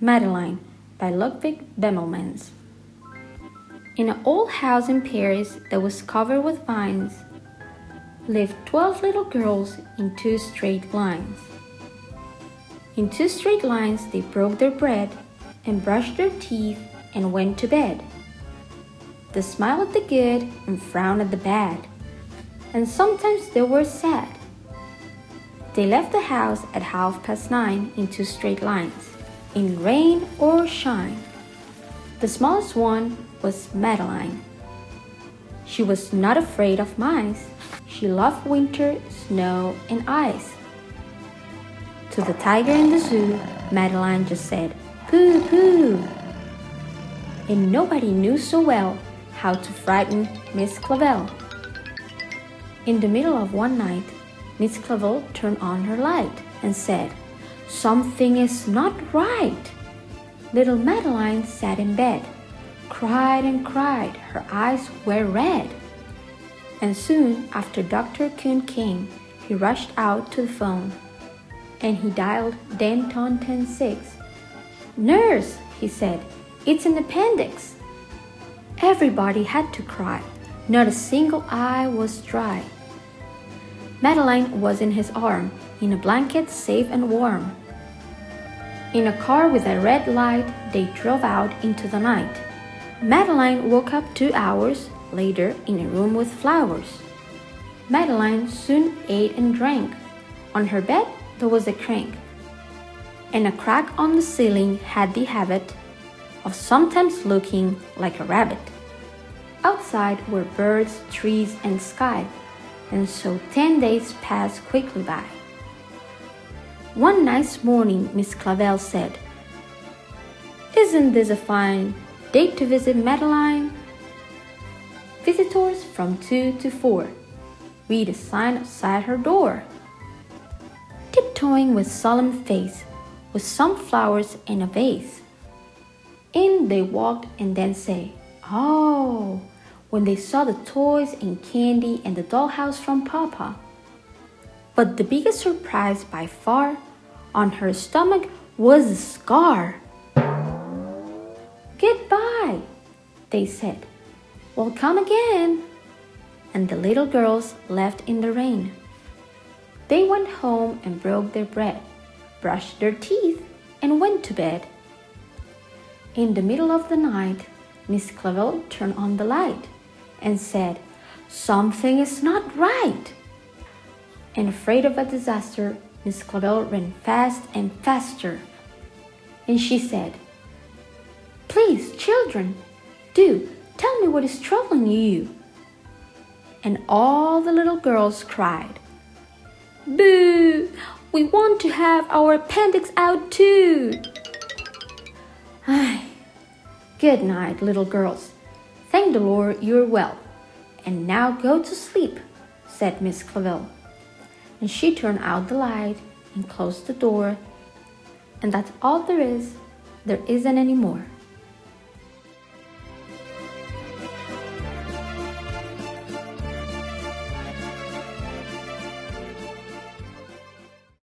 Madeline by Ludwig Bemelmans. In an old house in Paris that was covered with vines lived 12 little girls in 2 straight lines. In 2 straight lines they broke their bread and brushed their teeth and went to bed. They smiled at the good and frowned at the bad, and sometimes they were sad. They left the house at 9:30 in 2 straight lines, in rain or shine. The smallest one was Madeline. She was not afraid of mice. She loved winter, snow, and ice. To the tiger in the zoo, Madeline just said, "Pooh, pooh." And nobody knew so well how to frighten Miss Clavel. In the middle of one night, Miss Clavel turned on her light and said, "Something is not right." Little Madeline sat in bed, cried and cried. Her eyes were red. And soon after Dr. Kuhn came, he rushed out to the phone, and he dialed Denton 106. "Nurse," he said, "it's an appendix." Everybody had to cry. Not a single eye was dry. Madeline was in his arm, in a blanket safe and warm. In a car with a red light, they drove out into the night. Madeline woke up 2 hours later in a room with flowers. Madeline soon ate and drank. On her bed there was a crank, and a crack on the ceiling had the habit of sometimes looking like a rabbit. Outside were birds, trees, and sky, and so 10 days passed quickly by. One nice morning, Miss Clavel said, "Isn't this a fine day to visit Madeline?" Visitors from 2 to 4. Read a sign outside her door. Tiptoeing with solemn face, with some flowers in a vase. In they walked and then say, "Oh," when they saw the toys and candy and the dollhouse from Papa. But the biggest surprise by far, on her stomach was a scar. "Goodbye," they said. "We'll come again." And the little girls left in the rain. They went home and broke their bread, brushed their teeth, and went to bed. In the middle of the night, Miss Clavel turned on the light and said, "Something is not right." And afraid of a disaster, Miss Clavel ran fast and faster. And she said, "Please, children, do tell me what is troubling you." And all the little girls cried, "Boo! We want to have our appendix out too." Ay, good night, little girls. Thank the Lord you're well. And now go to sleep, said Miss Clavel. And she turned out the light and closed the door. And that's all there is. There isn't any more.